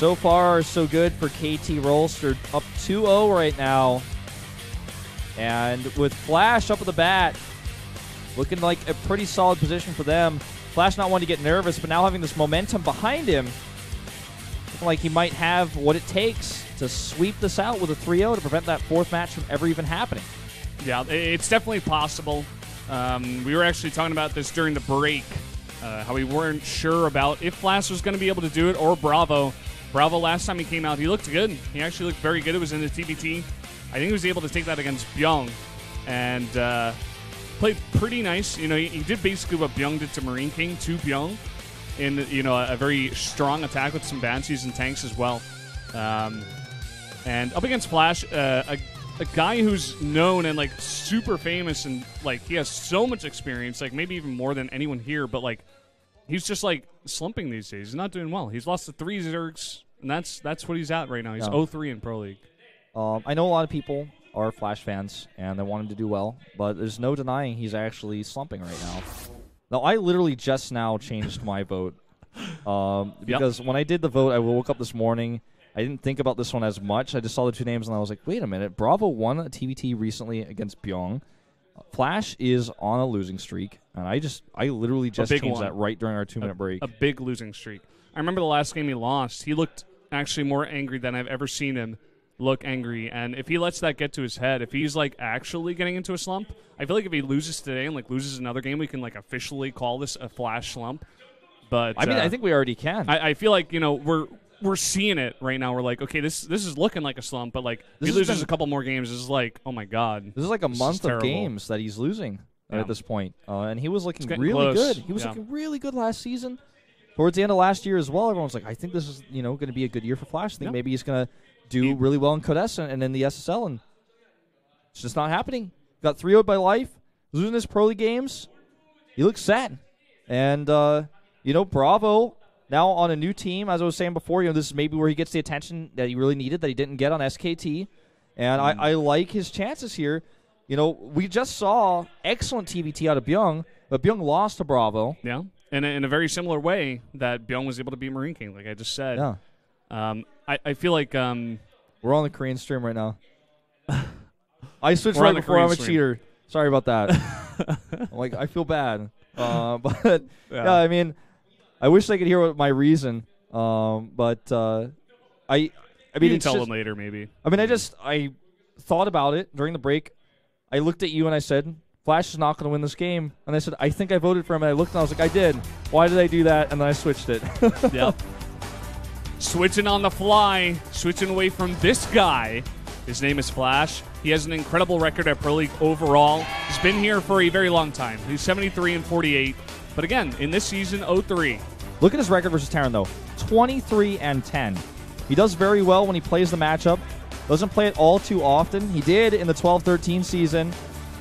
So far, so good for KT Rolster. Up 2-0 right now. And with Flash up at the bat, looking like a pretty solid position for them. Flash not wanting to get nervous, but now having this momentum behind him, looking like he might have what it takes to sweep this out with a 3-0 to prevent that fourth match from ever even happening. Yeah, it's definitely possible. We were actually talking about this during the break, how we weren't sure about if Flash was going to be able to do it or BrAvO. BrAvO, last time he came out, he looked good. He actually looked very good. It was in the TBT. I think he was able to take that against Byung and played pretty nice. You know, he did basically what Byung did to Marine King to Byung in, you know, a very strong attack with some Banshees and tanks as well. And up against Flash, a guy who's known and, like, super famous and, like, he has so much experience, like, maybe even more than anyone here, but, like, he's just, like, slumping these days. He's not doing well. He's lost to 3 Zergs, and that's what he's at right now. He's 0-3 in Pro League. I know a lot of people are Flash fans, and they want him to do well, but there's no denying he's actually slumping right now. Now, I literally just now changed my vote, because when I did the vote, I woke up this morning. I didn't think about this one as much. I just saw the 2 names, and I was like, wait a minute. BrAvO won a TBT recently against Byung. Flash is on a losing streak, and I literally just changed that right during our 2-minute break. A big losing streak. I remember the last game he lost. He looked actually more angry than I've ever seen him look angry, and if he lets that get to his head, if he's, like, actually getting into a slump, I feel like if he loses today and, like, loses another game, we can, like, officially call this a Flash slump. But I mean, I think we already can. I feel like, you know, we're seeing it right now. We're like, okay, this is looking like a slump, but, like, if he loses a couple more games, this is like, oh my god, this is like a month of games that he's losing at this point, and he was looking really good. He was looking really good last season. Towards the end of last year as well, everyone was like, I think this is, you know, going to be a good year for Flash. I think maybe he's going to do really well in Codes and in the SSL, and it's just not happening. Got 3-0'd by Life, losing his Pro League games. He looks set. And, you know, BrAvO now on a new team, as I was saying before, you know, this is maybe where he gets the attention that he really needed that he didn't get on SKT. And I like his chances here. You know, we just saw excellent TBT out of Byung, but Byung lost to BrAvO. Yeah, and in a very similar way that Byung was able to beat Marine King, like I just said. Yeah. I feel like we're on the Korean stream right now. I switched right before. I'm a cheater. Sorry about that. Like, I feel bad. But yeah, I mean, I wish I could hear what my reason. But I mean, you can tell them later, maybe. I mean, I thought about it during the break. I looked at you and I said, Flash is not going to win this game. And I said, I think I voted for him. And I looked and I was like, I did. Why did I do that? And then I switched it. Yep. Switching on the fly, switching away from this guy. His name is Flash. He has an incredible record at Pro League overall. He's been here for a very long time. He's 73-48. But again, in this season, 0-3. Look at his record versus Terran, though. 23-10. He does very well when he plays the matchup. Doesn't play it all too often. He did in the 12-13 season,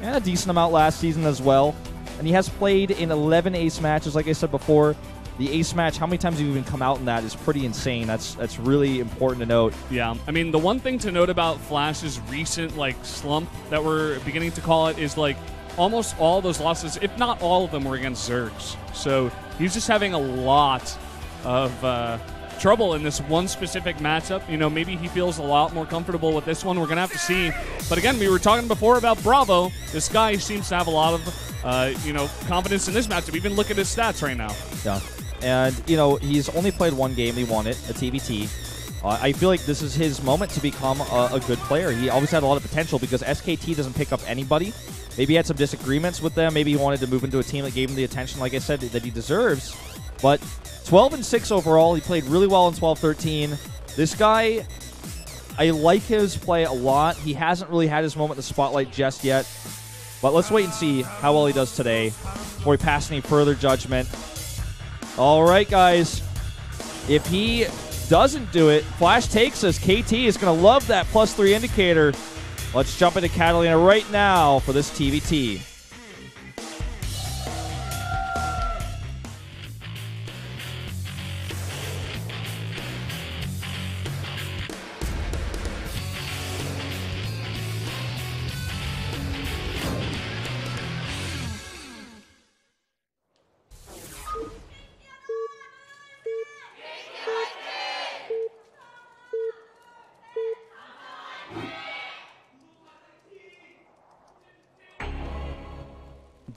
and a decent amount last season as well. And he has played in 11 ace matches, like I said before. The ace match, how many times have you even come out in that is pretty insane. That's really important to note. Yeah, I mean, the one thing to note about Flash's recent, like, slump that we're beginning to call it is, like, almost all those losses, if not all of them, were against Zergs. So he's just having a lot of trouble in this one specific matchup. You know, maybe he feels a lot more comfortable with this one. We're going to have to see. But again, we were talking before about BrAvO. This guy seems to have a lot of, you know, confidence in this matchup. Even look at his stats right now. Yeah. And, you know, he's only played one game. He won it, a TBT. I feel like this is his moment to become a good player. He always had a lot of potential because SKT doesn't pick up anybody. Maybe he had some disagreements with them. Maybe he wanted to move into a team that gave him the attention, like I said, that he deserves. But 12-6 overall. He played really well in 12-13. This guy, I like his play a lot. He hasn't really had his moment in the spotlight just yet. But let's wait and see how well he does today before we pass any further judgment. All right, guys. If he doesn't do it, Flash takes us. KT is going to love that +3 indicator. Let's jump into Catallena right now for this TBT.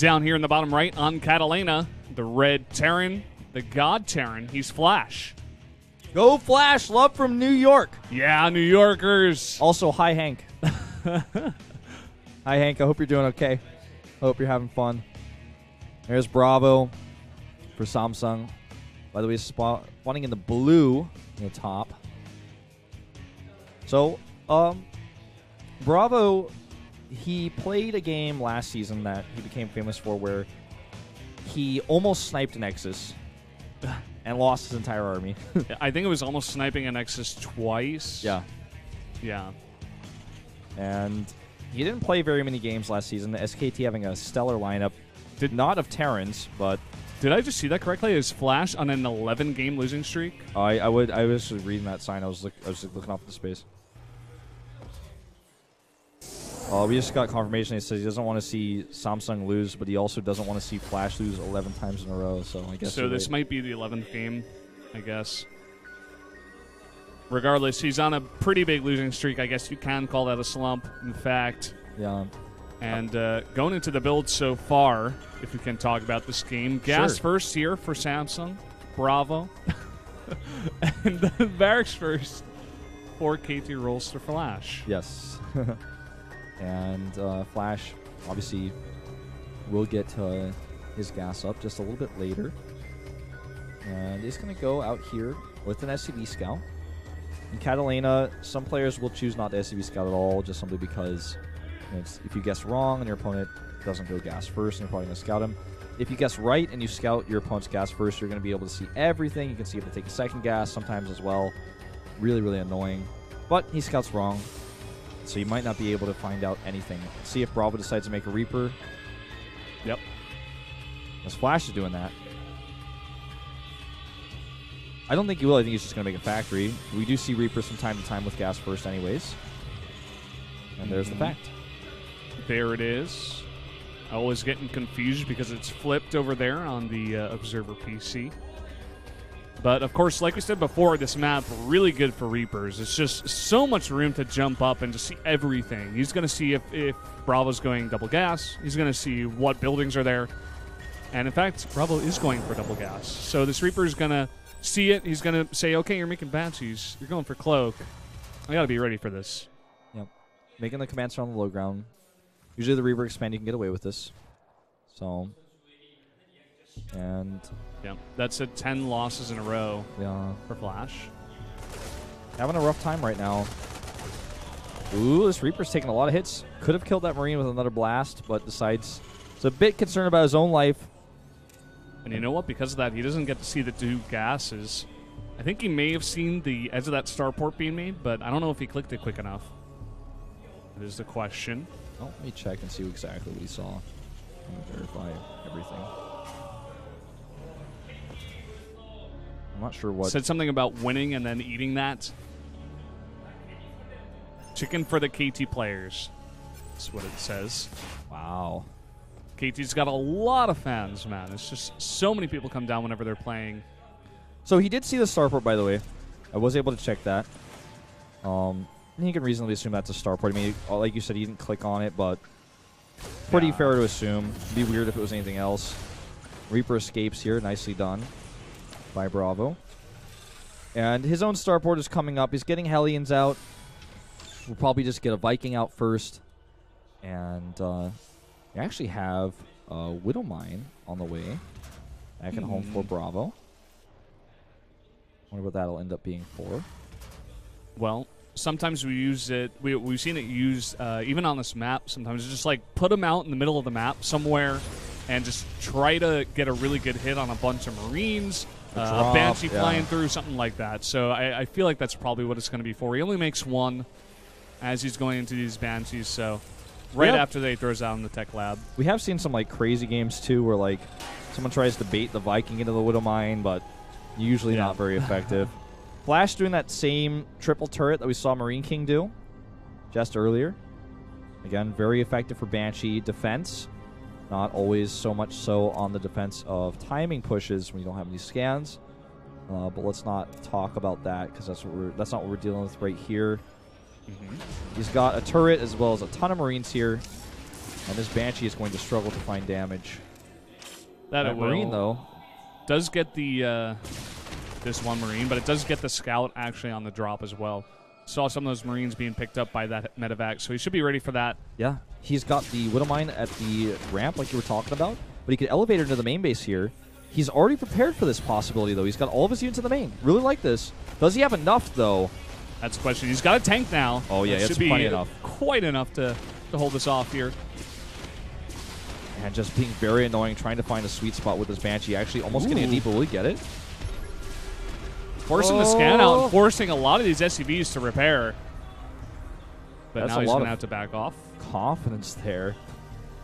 Down here in the bottom right on Catallena, the red Terran, the God Terran. He's Flash. Go Flash! Love from New York. Yeah, New Yorkers. Also, hi Hank. Hi Hank. I hope you're doing okay. I hope you're having fun. There's BrAvO for Samsung. By the way, spawning in the blue in the top. So, BrAvO, he played a game last season that he became famous for where he almost sniped an Nexus and lost his entire army. I think it was almost sniping a Nexus twice. Yeah. Yeah. And he didn't play very many games last season. The SKT having a stellar lineup. Not of Terrans, but... Did I just see that correctly? Is Flash on an 11-game losing streak? I was reading that sign. I was looking off the space. We just got confirmation. He says he doesn't want to see Samsung lose, but he also doesn't want to see Flash lose 11 times in a row. So I guess. So this might be the 11th game, I guess. Regardless, he's on a pretty big losing streak. I guess you can call that a slump. In fact. Yeah. And going into the build so far, if we can talk about this game, Gas first here for Samsung, BrAvO, and the Barracks first for KT rolls to Flash. Yes. And Flash, obviously, will get his gas up just a little bit later. And he's going to go out here with an SCV scout. In Catallena, some players will choose not to SCV scout at all, just simply because if you guess wrong and your opponent doesn't go gas first, and you're probably going to scout him. If you guess right and you scout your opponent's gas first, you're going to be able to see everything. You can see if they take a second gas sometimes as well. Really, really annoying. But he scouts wrong, so you might not be able to find out anything. Let's see if BrAvO decides to make a Reaper. Yep. As Flash is doing that. I don't think he will. I think he's just going to make a factory. We do see Reapers from time to time with gas first anyways. And there's the fact. There it is. I always getting confused because it's flipped over there on the Observer PC. But, of course, like we said before, this map really good for Reapers. It's just so much room to jump up and just see everything. He's going to see if BrAvO's going double gas. He's going to see what buildings are there. And, in fact, BrAvO is going for double gas. So this Reaper is going to see it. He's going to say, okay, you're making Banshees. You're going for Cloak. I got to be ready for this. Yep. Making the commands on the low ground. Usually the Reaper expand, you can get away with this. So, and... yeah, that's 10 losses in a row for Flash. Having a rough time right now. Ooh, this Reaper's taking a lot of hits. Could have killed that Marine with another blast, but decides... He's a bit concerned about his own life. And you know what? Because of that, he doesn't get to see the two gases. I think he may have seen the edge of that starport being made, but I don't know if he clicked it quick enough. That is the question. Oh, let me check and see exactly what he saw. I'm going to verify everything. I'm not sure what... Said something about winning and then eating that. Chicken for the KT players. That's what it says. Wow. KT's got a lot of fans, man. It's just so many people come down whenever they're playing. So he did see the starport, by the way. I was able to check that. You can reasonably assume that's a starport. I mean, like you said, he didn't click on it, but pretty fair to assume. It'd be weird if it was anything else. Reaper escapes here. Nicely done by BrAvO. And his own starport is coming up. He's getting Hellions out. We'll probably just get a Viking out first. And we actually have a Widowmine on the way. Back at home for BrAvO. Wonder what that'll end up being for. Well, sometimes we use it. We've seen it used even on this map. Sometimes just like put them out in the middle of the map somewhere, and just try to get a really good hit on a bunch of Marines, a Banshee flying through, something like that. So I feel like that's probably what it's going to be for. He only makes one as he's going into these Banshees. So right after that, he throws out in the tech lab. We have seen some like crazy games too, where like someone tries to bait the Viking into the Widowmine, but usually not very effective. Flash doing that same triple turret that we saw Marine King do just earlier. Again, very effective for Banshee defense. Not always so much so on the defense of timing pushes when you don't have any scans. But let's not talk about that because that's not what we're dealing with right here. He's got a turret as well as a ton of Marines here. And this Banshee is going to struggle to find damage. That Marine, though, does get the this one Marine, but it does get the Scout actually on the drop as well. Saw some of those Marines being picked up by that medevac, so he should be ready for that. Yeah, he's got the Widowmine at the ramp like you were talking about, but he could elevate her into the main base here. He's already prepared for this possibility, though. He's got all of his units in the main. Really like this. Does he have enough, though? That's the question. He's got a tank now. Oh, yeah, it's plenty enough. Quite enough to hold this off here. And just being very annoying, trying to find a sweet spot with this Banshee. Actually almost getting a deep, but will he get it? Forcing the scan out and forcing a lot of these SCVs to repair. But now he's going to have to back off. Confidence there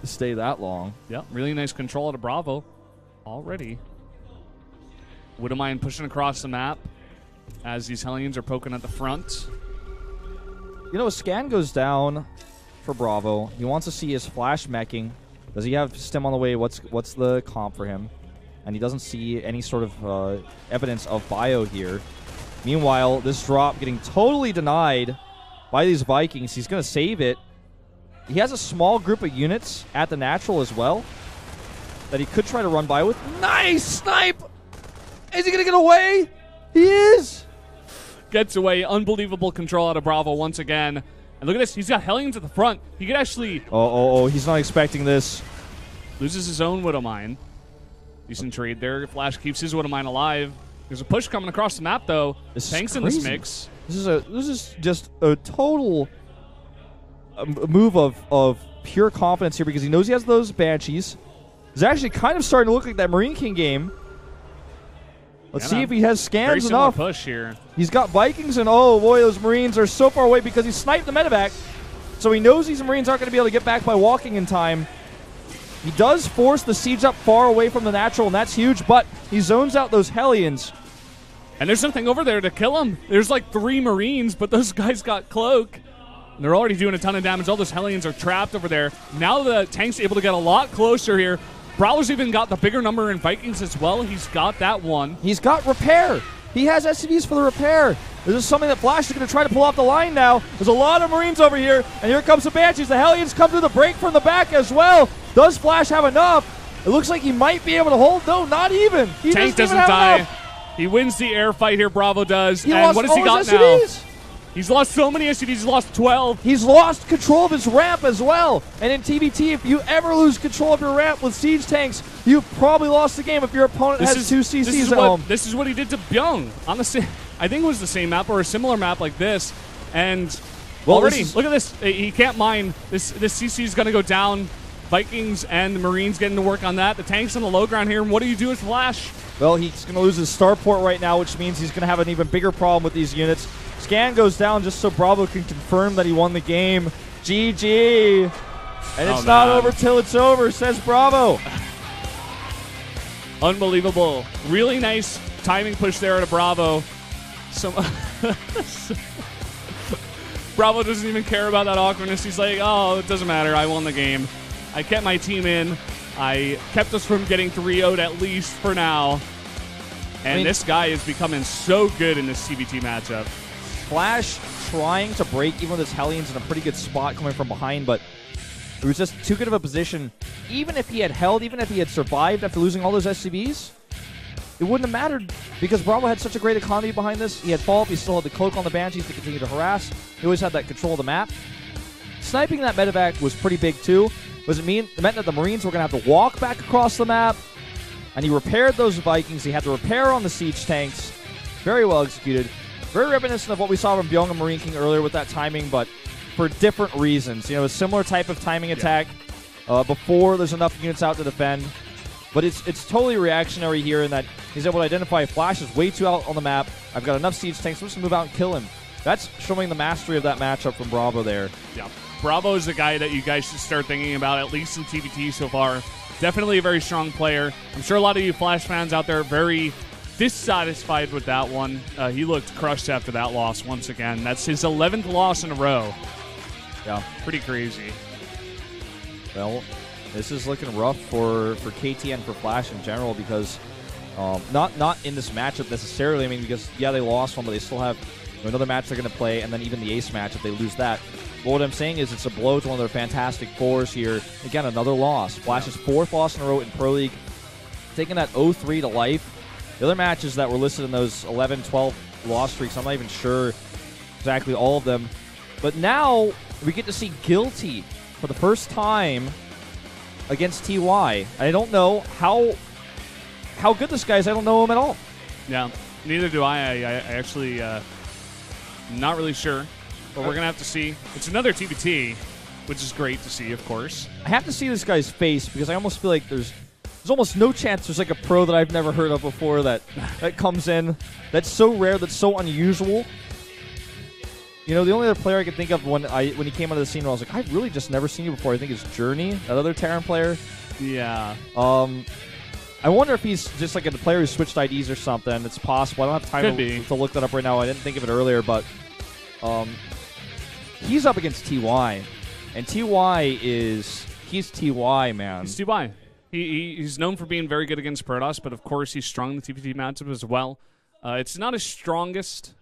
to stay that long. Yeah, really nice control out of BrAvO already. Widowmine pushing across the map as these Hellions are poking at the front. You know, a scan goes down for BrAvO. He wants to see his flash meching. Does he have stim on the way? What's the comp for him? And he doesn't see any sort of evidence of bio here. Meanwhile, this drop getting totally denied by these Vikings. He's going to save it. He has a small group of units at the natural as well that he could try to run by with. Nice snipe! Is he going to get away? He is! Gets away. Unbelievable control out of BrAvO once again. And look at this. He's got Hellions at the front. He could actually... Oh, he's not expecting this. Loses his own Widowmine. Decent trade there. Flash keeps his Widowmine alive. There's a push coming across the map, though. Tanks in this mix. This is just a total move of pure confidence here because he knows he has those Banshees. It's actually kind of starting to look like that Marine King game. Let's see if he has scans enough. Push here. He's got Vikings, and oh boy, those Marines are so far away because he sniped the medevac. So he knows these Marines aren't going to be able to get back by walking in time. He does force the siege up far away from the natural, and that's huge, but he zones out those Hellions. And there's something over there to kill him. There's like 3 Marines, but those guys got Cloak. And they're already doing a ton of damage. All those Hellions are trapped over there. Now the tank's able to get a lot closer here. BrAvo's even got the bigger number in Vikings as well. He's got that one. He's got repair. He has SCVs for the repair. This is something that Flash is going to try to pull off the line now. There's a lot of Marines over here, and here comes the Banshees. The Hellions come through the break from the back as well. Does Flash have enough? It looks like he might be able to hold. No, not even. He Tank doesn't die. Enough. He wins the air fight here, BrAvO does. And what has he got now? He's lost so many SCVs. He's lost 12. He's lost control of his ramp as well. And in TBT, if you ever lose control of your ramp with siege tanks, you've probably lost the game if your opponent has 2 CCs at home. This is what he did to Byung on the I think it was the same map or a similar map like this. And already, look at this. He can't mine. This CC is going to go down. Vikings and the Marines getting to work on that. The tank's on the low ground here. And what do you do with Flash? Well, he's going to lose his starport right now, which means he's going to have an even bigger problem with these units. Scan goes down just so BrAvO can confirm that he won the game. GG. And it's not over till it's over, says BrAvO. Unbelievable. Really nice timing push there at BrAvO. BrAvO doesn't even care about that awkwardness. He's like, oh, it doesn't matter. I won the game. I kept my team in. I kept us from getting 3-0'd at least for now. And this guy is becoming so good in this CBT matchup. Flash trying to break even with his Hellions in a pretty good spot coming from behind, but it was just too good of a position. Even if he had held, even if he had survived after losing all those SCVs, it wouldn't have mattered because BrAvO had such a great economy behind this. He had follow-up, he still had the cloak on the Banshees to continue to harass. He always had that control of the map. Sniping that medevac was pretty big too. It meant that the Marines were going to have to walk back across the map, and he repaired those Vikings. He had to repair on the siege tanks. Very well executed. Very reminiscent of what we saw from Byung and Marine King earlier with that timing, but for different reasons. You know, a similar type of timing attack before there's enough units out to defend. But it's totally reactionary here in that he's able to identify Flash is way too out on the map. I've got enough siege tanks. I'm just going to move out and kill him. That's showing the mastery of that matchup from BrAvO there. Yeah. BrAvO is the guy that you guys should start thinking about, at least in TBT so far. Definitely a very strong player. I'm sure a lot of you Flash fans out there are very dissatisfied with that one. He looked crushed after that loss once again. That's his 11th loss in a row. Yeah. Pretty crazy. Well, this is looking rough for KT and for Flash in general because not in this matchup necessarily. I mean, because, yeah, they lost one, but they still have another match they're going to play, and then even the ace match, if they lose that. But what I'm saying is it's a blow to one of their fantastic fours here. Again, another loss. Flash's fourth loss in a row in Pro League, taking that 0-3 to life. The other matches that were listed in those 11, 12 loss streaks, I'm not even sure exactly all of them. But now we get to see Guilty for the first time against TY. I don't know how good this guy is. I don't know him at all. Yeah, neither do I. I actually not really sure. But we're going to have to see. It's another TBT, which is great to see, of course. I have to see this guy's face because I almost feel like there's almost no chance there's like a pro that I've never heard of before that comes in. That's so rare, that's so unusual. You know, the only other player I can think of when he came out of the scene, I was like, I've really just never seen you before. I think it's Journey, that other Terran player. Yeah. I wonder if he's just like a player who switched IDs or something. It's possible. I don't have time to look that up right now. I didn't think of it earlier, but he's up against TY, and he's TY, man. He's TY. He's known for being very good against Protoss, but of course he's strong in the TPT matchup as well. It's not his strongest.